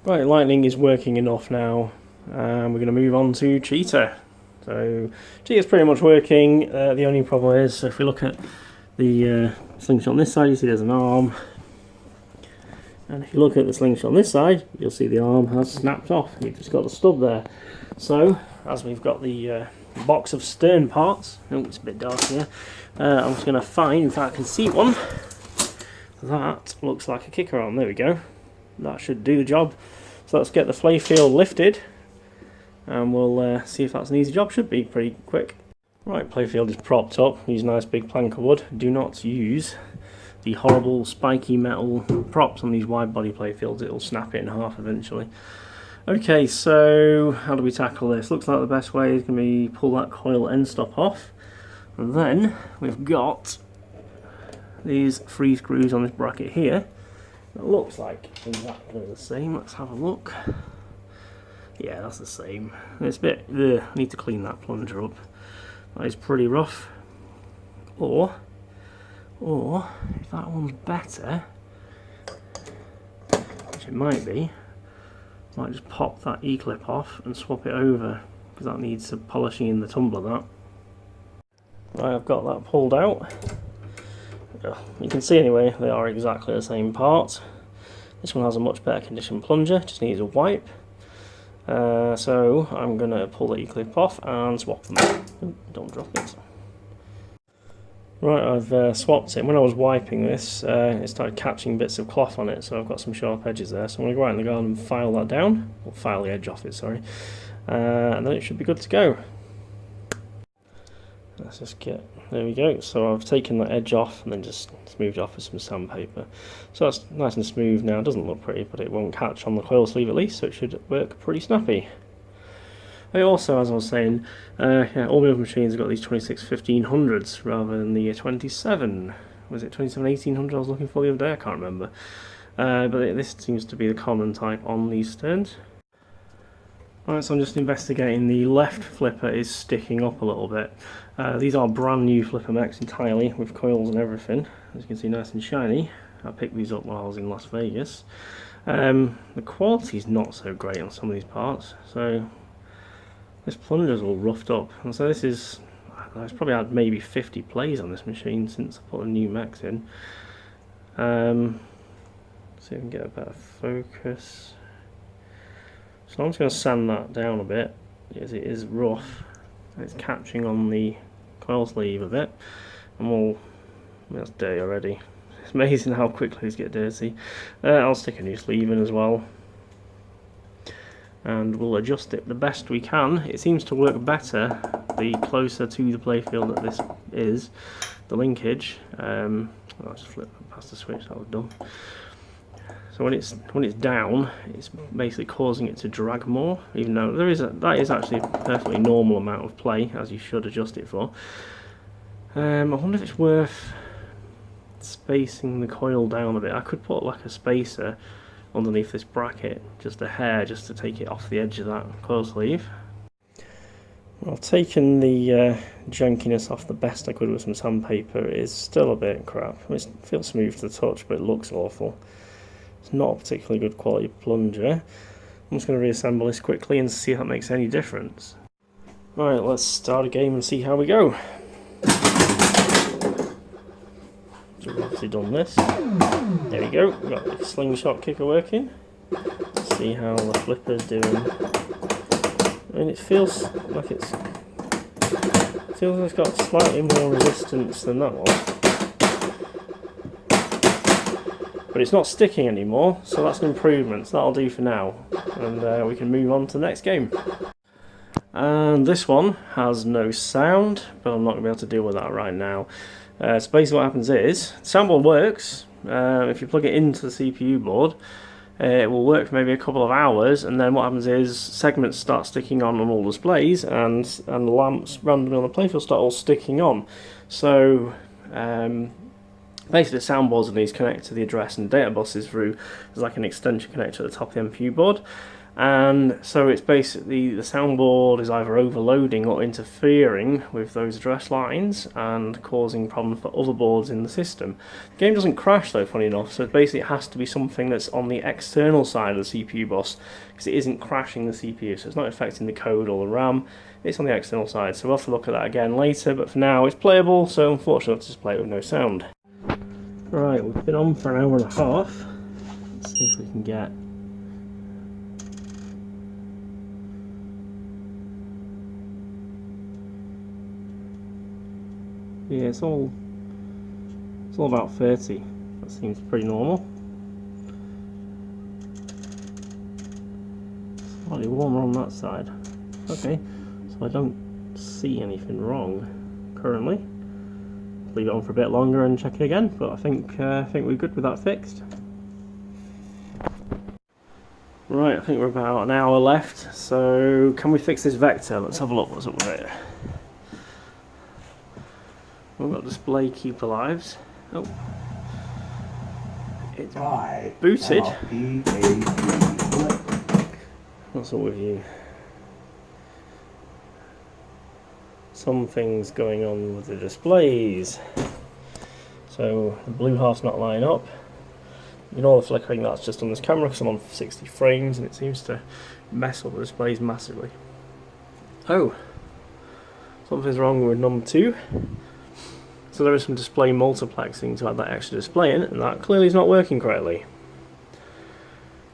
Right, Lightning is working enough now, and we're going to move on to Cheetah. So Cheetah's pretty much working. The only problem is, if we look at the slingshot on this side, you see there's an arm, and if you look at the slingshot on this side, you'll see the arm has snapped off. You've just got the stub there. So as we've got the box of stern parts, oh, it's a bit dark here. I'm just going to find, in fact I can see one. That looks like a kicker arm. There we go. That should do the job. So let's get the playfield lifted, and we'll see if that's an easy job. Should be pretty quick. Right, playfield is propped up. Use a nice big plank of wood. Do not use the horrible spiky metal props on these wide body playfields. It'll snap it in half eventually. Okay, so how do we tackle this? Looks like the best way is going to be pull that coil end stop off, and then we've got these 3 screws on this bracket here. It looks like exactly the same. Let's have a look. Yeah, that's the same. It's a bit, I need to clean that plunger up. That is pretty rough. Or if that one's better, which it might be, I might just pop that E-clip off and swap it over, because that needs some polishing in the tumbler, that. Right, I've got that pulled out. You can see anyway, they are exactly the same part. This one has a much better condition plunger, just needs a wipe. So I'm going to pull the E-clip off and swap them. Ooh, don't drop it. Right, I've swapped it. When I was wiping this, it started catching bits of cloth on it, so I've got some sharp edges there. So I'm going to go out in the garden and file that down, or file the edge off it, sorry. And then it should be good to go. Let's just get, there we go. So I've taken that edge off and then just smoothed it off with some sandpaper. So that's nice and smooth now. It doesn't look pretty, but it won't catch on the coil sleeve at least, so it should work pretty snappy. Also, as I was saying, yeah, all my other machines have got these 26 1500s rather than the 27. Was it 27 1800 I was looking for the other day? I can't remember. But this seems to be the common type on these sterns. Right, so I'm just investigating. The left flipper is sticking up a little bit. These are brand new flipper mechs entirely, with coils and everything. As you can see, nice and shiny. I picked these up while I was in Las Vegas. The quality is not so great on some of these parts, so this plunger's all roughed up. And so this is, I've probably had maybe 50 plays on this machine since I put the new mechs in. See if we can get a better focus. So I'm just going to sand that down a bit, because it is rough. It's catching on the coil sleeve a bit, and that's dirty already. It's amazing how quickly these get dirty. I'll stick a new sleeve in as well, and we'll adjust it the best we can. It seems to work better the closer to the playfield that this is, the linkage. I'll just flip past the switch, that was dumb. So when it's down, it's basically causing it to drag more, even though that is actually a perfectly normal amount of play, as you should adjust it for. I wonder if it's worth spacing the coil down a bit. I could put like a spacer underneath this bracket, just a hair, just to take it off the edge of that coil sleeve. I've taken the junkiness off the best I could with some sandpaper. It is still a bit crap. It feels smooth to the touch, but it looks awful. It's not a particularly good quality plunger. I'm just going to reassemble this quickly and see if that makes any difference. Right, let's start a game and see how we go. So we've obviously done this. There we go, we've got the slingshot kicker working. Let's see how the flipper's doing. And it feels like it's got slightly more resistance than that one. But it's not sticking anymore, so that's an improvement. So that'll do for now, and we can move on to the next game. And this one has no sound, but I'm not going to be able to deal with that right now. So basically what happens is, the soundboard works. If you plug it into the CPU board, it will work for maybe a couple of hours, and then what happens is segments start sticking on all displays, and lamps randomly on the playfield start all sticking on. So basically the soundboards and these connect to the address and data buses through, there's like an extension connector at the top of the MPU board, And so it's basically the soundboard is either overloading or interfering with those address lines and causing problems for other boards in the system. The game doesn't crash though, funny enough, so basically it has to be something that's on the external side of the CPU bus, because it isn't crashing the CPU, so it's not affecting the code or the RAM, it's on the external side. So we'll have to look at that again later, but for now it's playable, so unfortunately I'll have to just play it with no sound. Right, we've been on for an hour and a half. Let's see if we can get... Yeah, it's all about 30. That seems pretty normal. Slightly warmer on that side. Okay, so I don't see anything wrong currently. Leave it on for a bit longer and check it again, but I think we're good with that fixed. Right, I think we're about an hour left. So can we fix this vector? Let's have a look what's up with it. We've got display keep alives. Oh, it's booted. What's up with you? Something's going on with the displays. So the blue half's not lining up. Ignore the flickering, that's just on this camera because I'm on 60 frames and it seems to mess up the displays massively. Oh, something's wrong with number 2. So there is some display multiplexing to add that extra display in, and that clearly is not working correctly.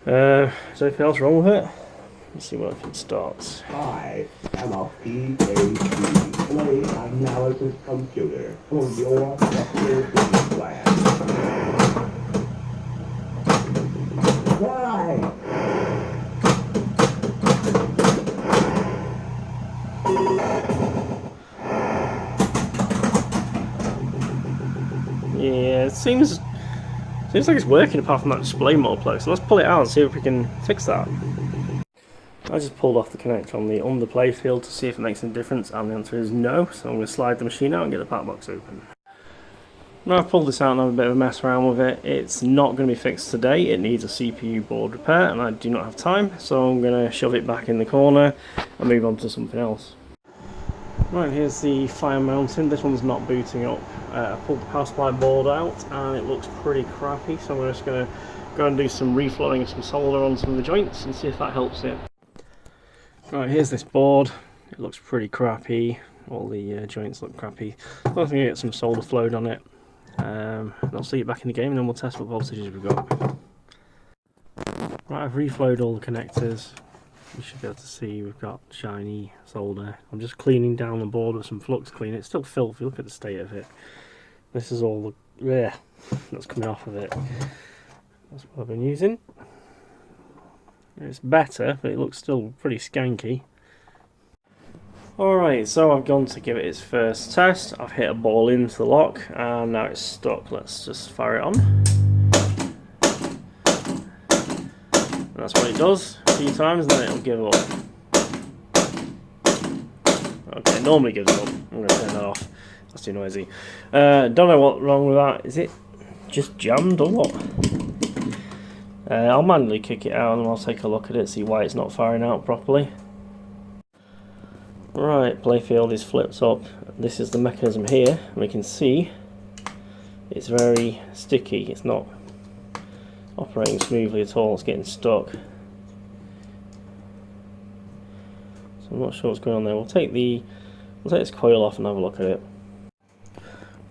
Is there anything else wrong with it? Let's see what if it starts. I am a PhD play analysis computer for your class. Why? Yeah, it seems like it's working apart from that display multiplex. So let's pull it out and see if we can fix that. I just pulled off the connector on the underplay field to see if it makes any difference, and the answer is no. So I'm going to slide the machine out and get the part box open. Now I've pulled this out and have a bit of a mess around with it. It's not going to be fixed today. It needs a CPU board repair, and I do not have time, so I'm going to shove it back in the corner and move on to something else. Right, here's the fire mountain. This one's not booting up. I pulled the power supply board out and it looks pretty crappy, so I'm just going to go and do some reflowing of some solder on some of the joints and see if that helps it. Right, here's this board. It looks pretty crappy. All the joints look crappy. I'm going to get some solder flowed on it. I'll see it back in the game and then we'll test what voltages we've got. Right, I've reflowed all the connectors. You should be able to see we've got shiny solder. I'm just cleaning down the board with some flux cleaner. It's still filthy, look at the state of it. This is all the that's coming off of it. That's what I've been using. It's better, but it looks still pretty skanky. Alright, so I've gone to give it its first test. I've hit a ball into the lock and now it's stuck. Let's just fire it on. And that's what it does a few times and then it'll give up. Okay, it normally gives up. I'm going to turn that off. That's too noisy. Don't know what's wrong with that. Is it just jammed or what? I'll manually kick it out and I'll take a look at it, see why it's not firing out properly. Right, playfield is flipped up. This is the mechanism here, and we can see it's very sticky. It's not operating smoothly at all. It's getting stuck. So I'm not sure what's going on there. We'll take this coil off and have a look at it.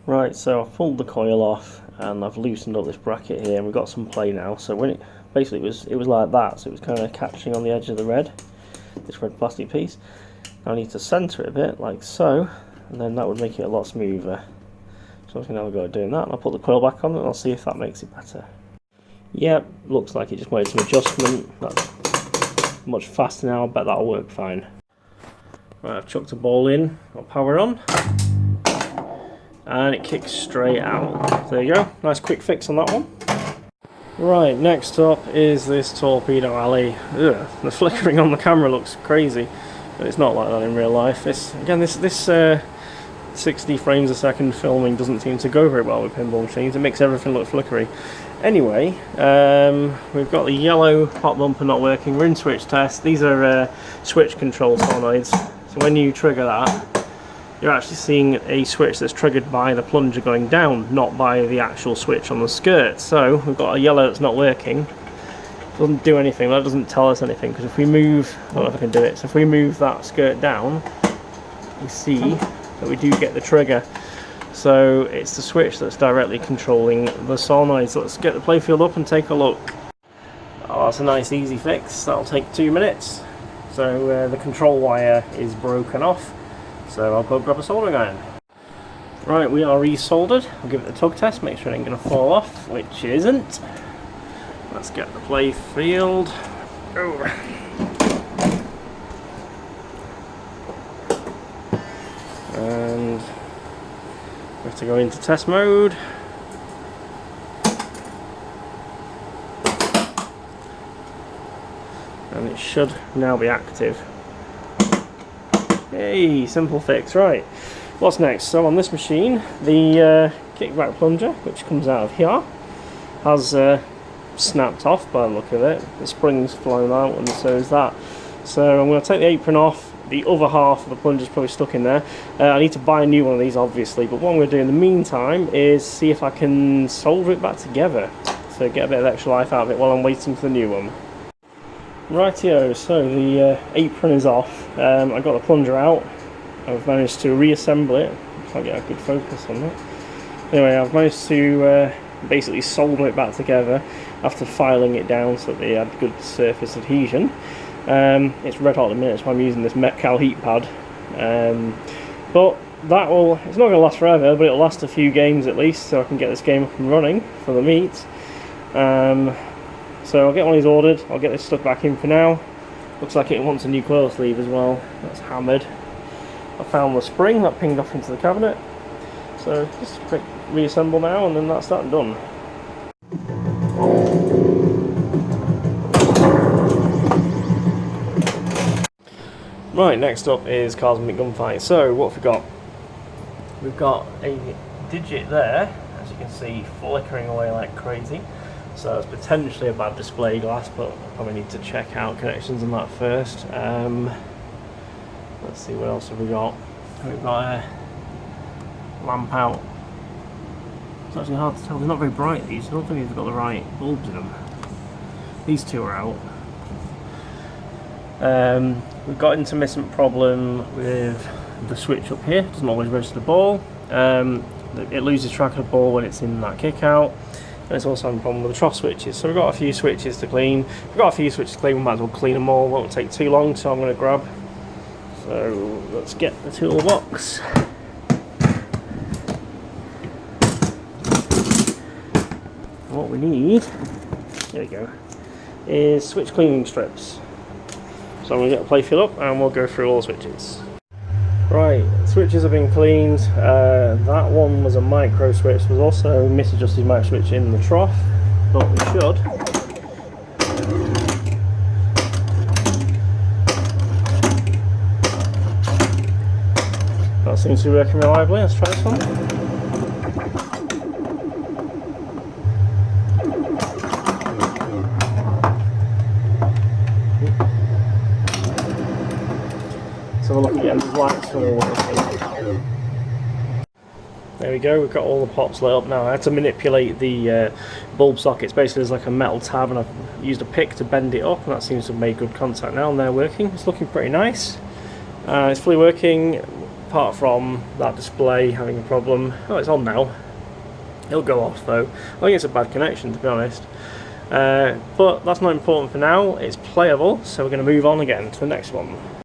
Right, so I've pulled the coil off and I've loosened up this bracket here, and we've got some play now. So when it basically it was like that, so it was kind of catching on the edge of the red, this red plastic piece. I need to centre it a bit, like so, and then that would make it a lot smoother. So I'm just going to have a go at doing that, and I'll put the coil back on and I'll see if that makes it better. Yep, looks like it just made some adjustment. That's much faster now, I bet that'll work fine. Right, I've chucked a ball in, got power on, and it kicks straight out. There you go, nice quick fix on that one. Right, next up is this Torpedo Ally. Ugh, the flickering on the camera looks crazy. But it's not like that in real life. This 60 frames a second filming doesn't seem to go very well with pinball machines. It makes everything look flickery. Anyway, we've got the yellow hot bumper not working. We're in switch test. These are switch control solenoids. So when you trigger that, you're actually seeing a switch that's triggered by the plunger going down, not by the actual switch on the skirt. So we've got a yellow that's not working. It doesn't do anything. That doesn't tell us anything, because if we move, I don't know if I can do it. So if we move that skirt down, you see that we do get the trigger. So it's the switch that's directly controlling the solenoid. So let's get the playfield up and take a look. Oh, that's a nice easy fix. That'll take 2 minutes. So the control wire is broken off. So I'll go grab a soldering iron. Right, we are resoldered. I'll give it a tug test, make sure it ain't going to fall off, which it isn't. Let's get the playfield over. And we have to go into test mode. And it should now be active. Hey, simple fix. Right, what's next? So on this machine, the kickback plunger, which comes out of here, has snapped off by the look of it. The spring's flown out, and so is that. So I'm going to take the apron off. The other half of the plunger's probably stuck in there. I need to buy a new one of these, obviously, but what I'm going to do in the meantime is see if I can solder it back together, so get a bit of extra life out of it while I'm waiting for the new one. Rightio, so the apron is off. I got the plunger out. I've managed to reassemble it. If I get a good focus on that. Anyway, I've managed to basically solder it back together after filing it down so that they had good surface adhesion. It's red hot at the minute, so I'm using this Metcal heat pad. But that will, it's not going to last forever, but it'll last a few games at least, so I can get this game up and running for the meet. So I'll get one of these ordered. I'll get this stuck back in for now. Looks like it wants a new coil sleeve as well. That's hammered. I found the spring that pinged off into the cabinet. So just a quick reassemble now, and then that's that and done. Right, next up is Cosmic Gunfight. So what have we got? We've got a digit there, as you can see, flickering away like crazy. So it's potentially a bad display glass, but I probably need to check out connections on that first. Let's see, what else have we got? We've got a lamp out. It's actually hard to tell, they're not very bright these. I don't think they've got the right bulbs in them. These two are out. We've got intermittent problem with the switch up here. It doesn't always register the ball. It loses track of the ball when it's in that kick out. And it's also having a problem with the trough switches. So we've got a few switches to clean. We've got a few switches to clean, we might as well clean them all. Won't take too long, so I'm going to grab. So let's get the toolbox. What we need, there we go, is switch cleaning strips. So I'm going to get a playfield up and we'll go through all the switches. Right, switches have been cleaned. That one was a micro switch. There was also a misadjusted micro switch in the trough, but we should. That seems to be working reliably. Let's try this one. So we'll look again, the lights are all working. There we go, we've got all the pots lit up now. I had to manipulate the bulb sockets. Basically there's like a metal tab, and I've used a pick to bend it up, and that seems to have made good contact now, and they're working. It's looking pretty nice. It's fully working, apart from that display having a problem. Oh, it's on now. It'll go off though. I think it's a bad connection, to be honest. But that's not important for now. It's playable, so we're going to move on again to the next one.